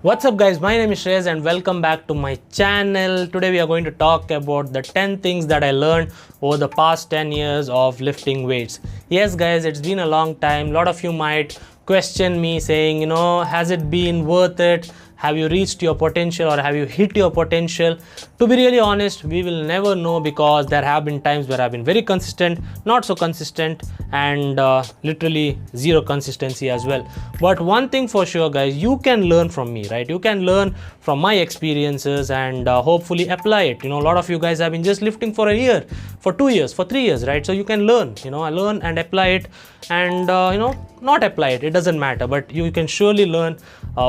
What's up guys, my name is Shreyas and welcome back to my channel. Today we are going to talk about the 10 things that I learned over the past 10 years of lifting weights. Yes guys, it's been a long time. A lot of you might question me saying, has it been worth it? Have you reached your potential or have you hit your potential? To be really honest, we will never know because there have been times where I've been very consistent, not so consistent, and literally zero consistency as well. But one thing for sure guys, you can learn from me, right? You can learn from my experiences and hopefully apply it. A lot of you guys have been just lifting for a year, for 2 years, for 3 years, right? So you can learn, learn and apply it, and not apply it, it doesn't matter, but you can surely learn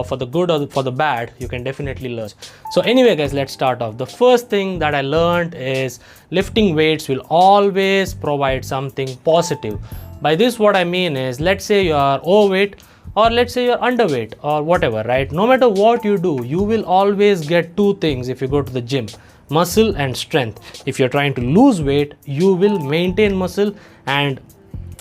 for the good or for the bad. You can definitely learn. So anyway guys, let's start off. The first thing that I learned is lifting weights will always provide something positive. By this what I mean is, let's say you are overweight or let's say you're underweight or whatever, right? No matter what you do, you will always get two things if you go to the gym: muscle and strength. If you're trying to lose weight, you will maintain muscle and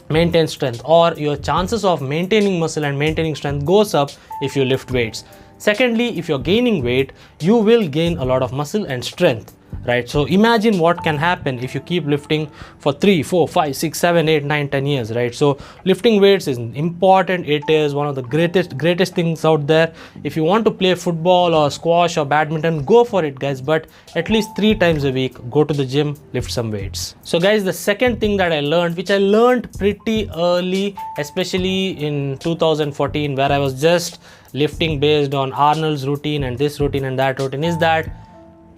maintain strength, or your chances of maintaining muscle and maintaining strength goes up if you lift weights. Secondly, if you're gaining weight, you will gain a lot of muscle and strength, right? So imagine what can happen if you keep lifting for 3, 4, 5, 6, 7, 8, 9, 10 years, right? So lifting weights is important. It is one of the greatest things out there. If you want to play football or squash or badminton, go for it guys, but at least 3 times a week go to the gym, lift some weights. So guys, the second thing that I learned, which I learned pretty early, especially in 2014, where I was just lifting based on Arnold's routine and this routine and that routine, is that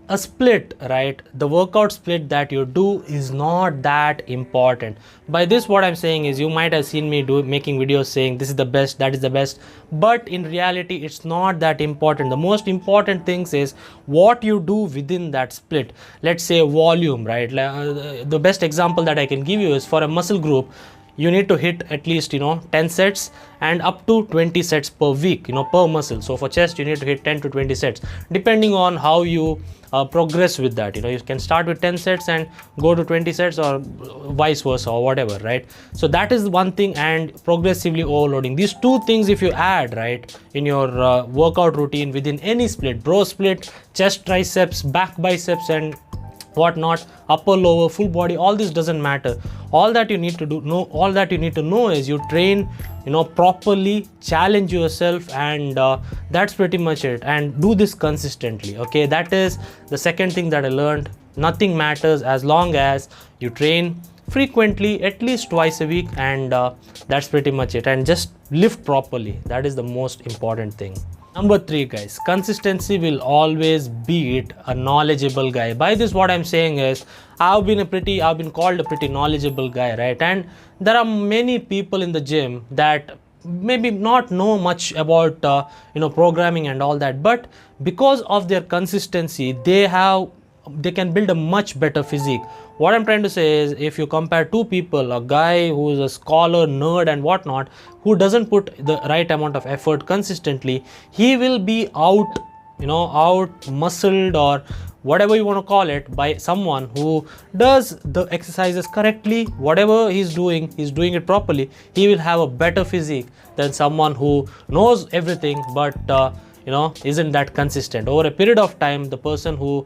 a split, right? The workout split that you do is not that important. By this what I'm saying is, you might have seen me making videos saying this is the best, that is the best, but in reality it's not that important. The most important things is what you do within that split. Let's say volume, right? The best example that I can give you is, for a muscle group, you need to hit at least 10 sets and up to 20 sets per week, per muscle. So for chest you need to hit 10 to 20 sets depending on how you progress with that. You can start with 10 sets and go to 20 sets, or vice versa, or whatever, right? So that is one thing. And progressively overloading, these two things if you add, right, in your workout routine within any split, bro split, chest, triceps, back, biceps and whatnot, upper, lower, full body, all this doesn't matter. All that you need to know is you train properly, challenge yourself, and that's pretty much it. And do this consistently, okay? That is the second thing that I learned. Nothing matters as long as you train frequently, at least twice a week, and that's pretty much it. And just lift properly, that is the most important thing. Number 3 guys, consistency will always beat a knowledgeable guy. By this what I'm saying is, I've been called a pretty knowledgeable guy, right? And there are many people in the gym that maybe not know much about programming and all that, but because of their consistency, they can build a much better physique. What I'm trying to say is, if you compare two people, a guy who is a scholar, nerd and whatnot, who doesn't put the right amount of effort consistently, he will be out muscled or whatever you want to call it, by someone who does the exercises correctly. Whatever he's doing it properly. He will have a better physique than someone who knows everything but isn't that consistent. Over a period of time, the person who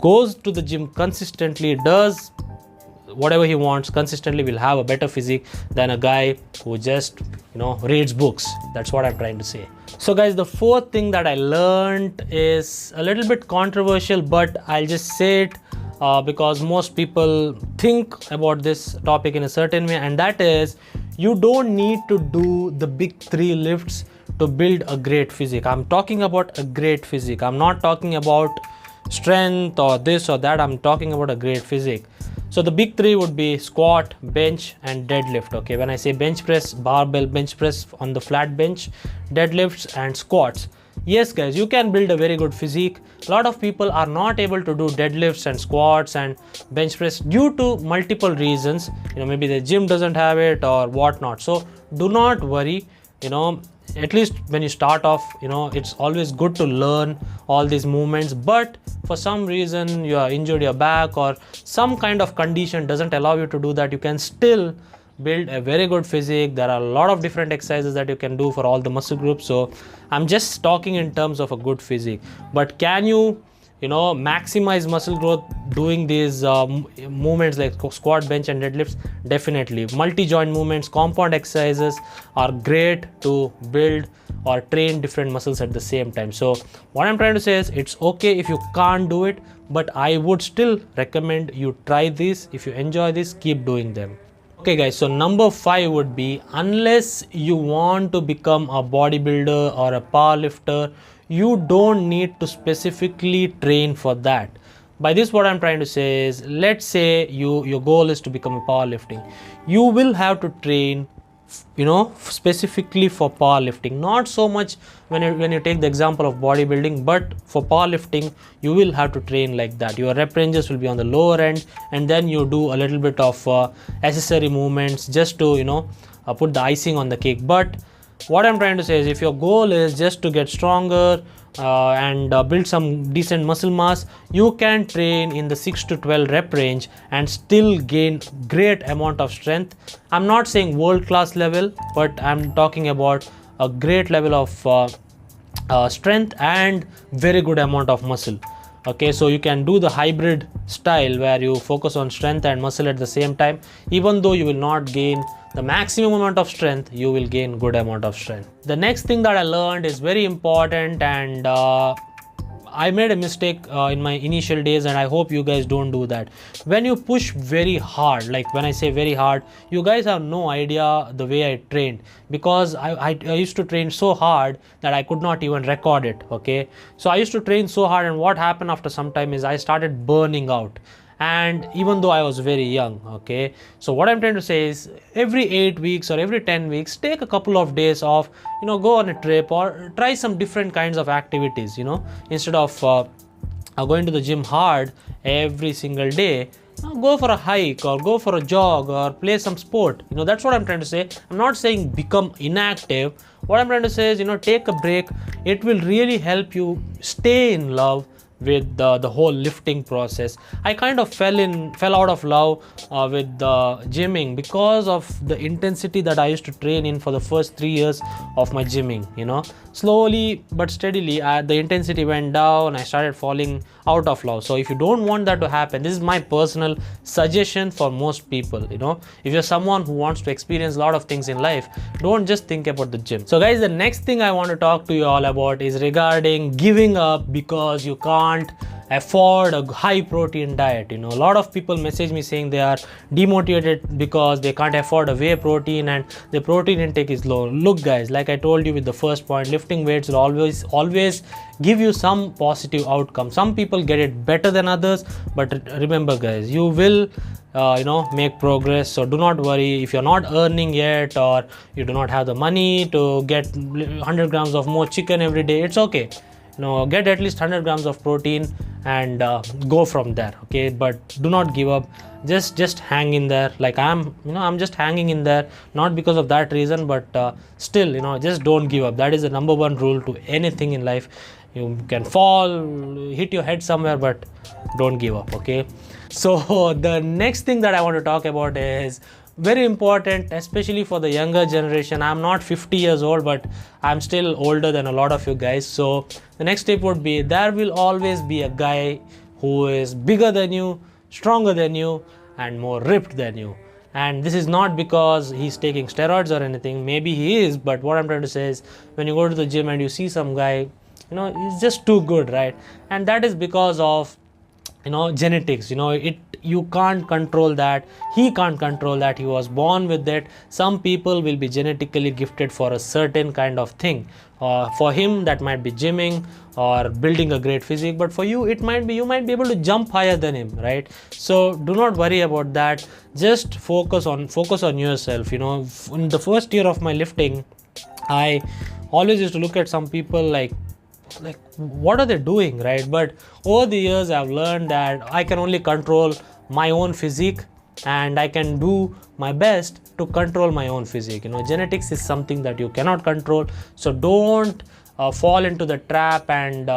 goes to the gym consistently, does whatever he wants consistently, will have a better physique than a guy who just reads books. That's what I'm trying to say. So guys, the fourth thing that I learned is a little bit controversial, but I'll just say it because most people think about this topic in a certain way, and that is, you don't need to do the big 3 lifts to build a great physique. I'm talking about a great physique. I'm not talking about strength or this or that. I'm talking about a great physique. So the big 3 would be squat, bench and deadlift. Okay, when I say bench press, barbell bench press on the flat bench, deadlifts and squats. Yes guys, you can build a very good physique. A lot of people are not able to do deadlifts and squats and bench press due to multiple reasons. Maybe the gym doesn't have it or whatnot. So do not worry. At least when you start off, it's always good to learn all these movements, but for some reason you are injured your back or some kind of condition doesn't allow you to do that, you can still build a very good physique. There are a lot of different exercises that you can do for all the muscle groups. So I'm just talking in terms of a good physique. But can you maximize muscle growth doing these movements like squat, bench and deadlifts? Definitely. Multi-joint movements, compound exercises are great to build or train different muscles at the same time. So what I'm trying to say is, it's okay if you can't do it, but I would still recommend you try this. If you enjoy this, keep doing them. Okay guys, so number 5 would be, unless you want to become a bodybuilder or a powerlifter, you don't need to specifically train for that. By this, what I'm trying to say is, let's say your goal is to become a powerlifting. You will have to train specifically for powerlifting. Not so much when you take the example of bodybuilding, but for powerlifting you will have to train like that. Your rep ranges will be on the lower end, and then you do a little bit of accessory movements just to put the icing on the cake. But what I'm trying to say is, if your goal is just to get stronger and build some decent muscle mass, you can train in the 6 to 12 rep range and still gain great amount of strength. I'm not saying world class level, but I'm talking about a great level of strength and very good amount of muscle. Okay, so you can do the hybrid style where you focus on strength and muscle at the same time. Even though you will not gain the maximum amount of strength, you will gain good amount of strength. The next thing that I learned is very important, and I made a mistake in my initial days, and I hope you guys don't do that. When you push very hard, like when I say very hard, you guys have no idea the way I trained, because I used to train so hard that I could not even record it. Okay, so I used to train so hard, and what happened after some time is I started burning out. And even though I was very young, okay, so what I'm trying to say is, every 8 weeks or every 10 weeks, take a couple of days off, go on a trip or try some different kinds of activities. Instead of going to the gym hard every single day, go for a hike or go for a jog or play some sport. That's what I'm trying to say. I'm not saying become inactive. What I'm trying to say is, take a break. It will really help you stay in love with the whole lifting process. I kind of fell out of love with the gymming because of the intensity that I used to train in for the first 3 years of my gymming. Slowly but steadily the intensity went down. I started falling out of love. So if you don't want that to happen, this is my personal suggestion for most people. If you're someone who wants to experience a lot of things in life, don't just think about the gym. So guys, the next thing I want to talk to you all about is regarding giving up because you can't afford a high protein diet. A lot of people message me saying they are demotivated because they can't afford a whey protein and the protein intake is low. Look guys, like I told you with the first point, lifting weights will always give you some positive outcome. Some people get it better than others, but remember guys, you will make progress. So do not worry if you're not earning yet, or you do not have the money to get 100 grams of more chicken every day. It's okay. Get at least 100 grams of protein and go from there. Okay, but do not give up. Just hang in there. Like I'm just hanging in there, not because of that reason, but still, just don't give up. That is the number one rule to anything in life. You can fall, hit your head somewhere, but don't give up. Okay, so the next thing that I want to talk about is very important, especially for the younger generation. I'm not 50 years old, but I'm still older than a lot of you guys. So the next tip would be, there will always be a guy who is bigger than you, stronger than you, and more ripped than you. And this is not because he's taking steroids or anything. Maybe he is, but what I'm trying to say is, when you go to the gym and you see some guy, he's just too good, right? And that is because of genetics. You can't control that. He can't control that. He was born with it. Some people will be genetically gifted for a certain kind of thing. For him, that might be gymming or building a great physique, but for you, it might be you might be able to jump higher than him, right? So do not worry about that. Just focus on yourself. In the first year of my lifting, I always used to look at some people like what are they doing, right? But over the years I've learned that I can only control my own physique, and I can do my best to control my own physique. Genetics is something that you cannot control, so don't fall into the trap and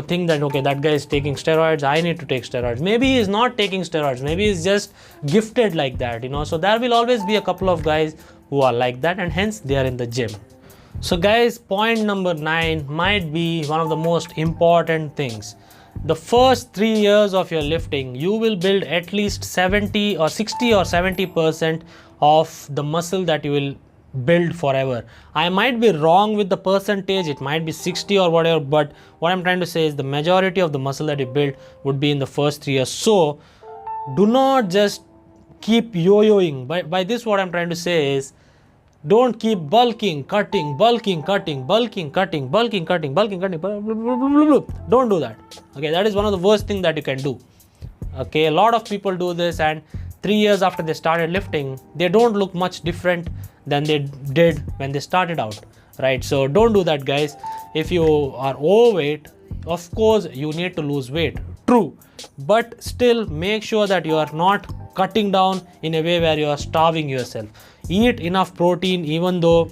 think that, okay, that guy is taking steroids, I need to take steroids. Maybe he is not taking steroids, maybe he's just gifted like that, so there will always be a couple of guys who are like that, and hence they are in the gym. So guys, point number 9 might be one of the most important things. The first 3 years of your lifting, you will build at least 70 or 60 or 70% of the muscle that you will build forever. I might be wrong with the percentage, it might be 60 or whatever, but what I'm trying to say is the majority of the muscle that you build would be in the first 3 years. So do not just keep yo-yoing. By this, what I'm trying to say is, don't keep bulking, cutting, bulking, cutting, bulking, cutting, bulking, cutting, bulking, cutting. Don't do that. Okay, that is one of the worst things that you can do. Okay, a lot of people do this, and 3 years after they started lifting, they don't look much different than they did when they started out, right? So don't do that, guys. If you are overweight, of course you need to lose weight, true, but still make sure that you are not cutting down in a way where you are starving yourself. Eat enough protein, even though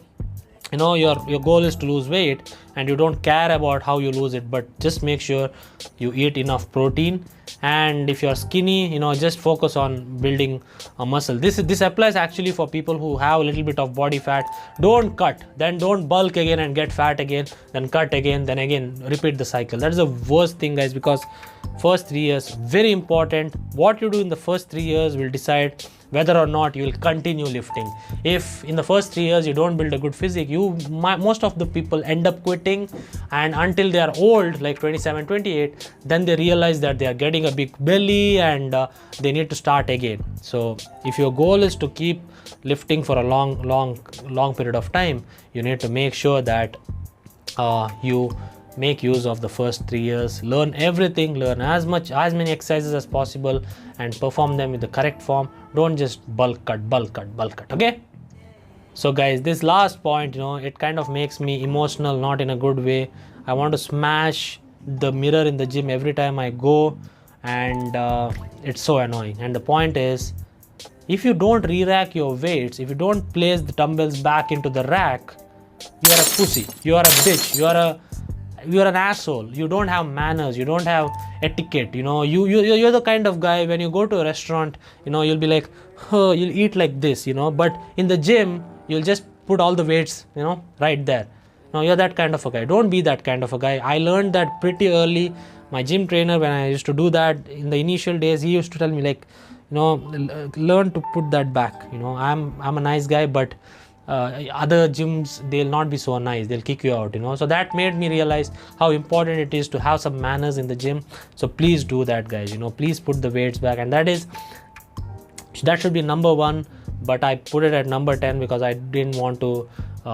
your goal is to lose weight and you don't care about how you lose it, but just make sure you eat enough protein. And if you're skinny, just focus on building a muscle. This applies actually for people who have a little bit of body fat. Don't cut, then don't bulk again and get fat again, then cut again, then again repeat the cycle. That is the worst thing, guys, because first 3 years very important. What you do in the first 3 years will decide whether or not you will continue lifting. If in the first 3 years you don't build a good physique, most of the people end up quitting, and until they are old, like 27, 28, then they realize that they are getting a big belly and they need to start again. So if your goal is to keep lifting for a long period of time, you need to make sure that you make use of the first 3 years, learn everything, learn as many exercises as possible and perform them with the correct form. Don't just bulk cut, okay? So guys, this last point, it kind of makes me emotional, not in a good way. I want to smash the mirror in the gym every time I go, and it's so annoying. And the point is, if you don't re-rack your weights, if you don't place the dumbbells back into the rack, you are a pussy, you are a bitch, you're an asshole, you don't have manners, you don't have etiquette, you're the kind of guy, when you go to a restaurant, you'll be like, oh, you'll eat like this, but in the gym, you'll just put all the weights, right there. You're that kind of a guy. Don't be that kind of a guy. I learned that pretty early. My gym trainer, when I used to do that in the initial days, he used to tell me like, learn to put that back. I'm a nice guy, but other gyms, they'll not be so nice, they'll kick you out, so that made me realize how important it is to have some manners in the gym. So please do that, guys. Please put the weights back, and that should be number 1, but I put it at number 10 because I didn't want to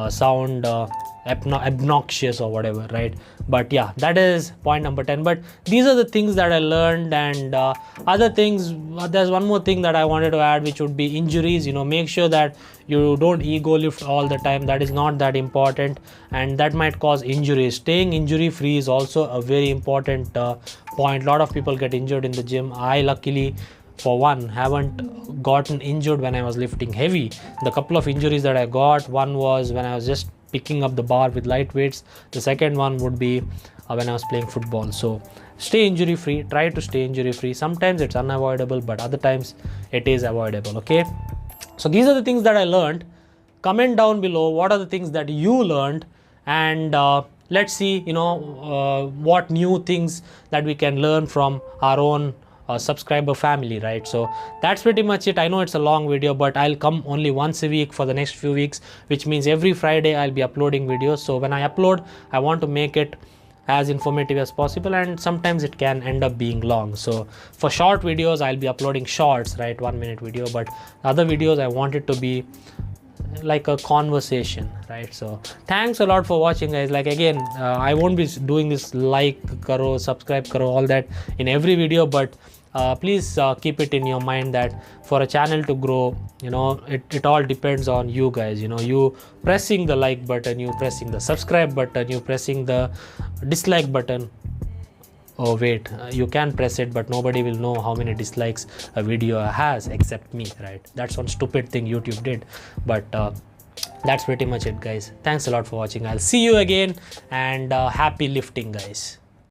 sound obnoxious or whatever, right? But yeah, that is point number 10. But these are the things that I learned, and other things, there's one more thing that I wanted to add, which would be injuries. Make sure that you don't ego lift all the time. That is not that important, and that might cause injuries. Staying injury free is also a very important point. A lot of people get injured in the gym. I luckily, for one, haven't gotten injured when I was lifting heavy. The couple of injuries that I got, one was when I was just picking up the bar with light weights. The second one would be when I was playing football. So stay injury free, try to stay injury free. Sometimes it's unavoidable, but other times it is avoidable, okay? So these are the things that I learned. Comment down below what are the things that you learned, and let's see what new things that we can learn from our own subscriber family, right? So that's pretty much it. I know it's a long video, but I'll come only once a week for the next few weeks, which means every Friday I'll be uploading videos. So when I upload, I want to make it as informative as possible, and sometimes it can end up being long. So for short videos, I'll be uploading shorts, right, 1 minute video, but other videos I want it to be like a conversation, right? So thanks a lot for watching, guys. Like, again, I won't be doing this like karo, subscribe karo, all that in every video, but please keep it in your mind that for a channel to grow, it all depends on you guys. You pressing the like button, you pressing the subscribe button, you pressing the dislike button. Oh wait, you can press it, but nobody will know how many dislikes a video has except me, right? That's one stupid thing YouTube did. But that's pretty much it, guys. Thanks a lot for watching. I'll see you again, and happy lifting, guys.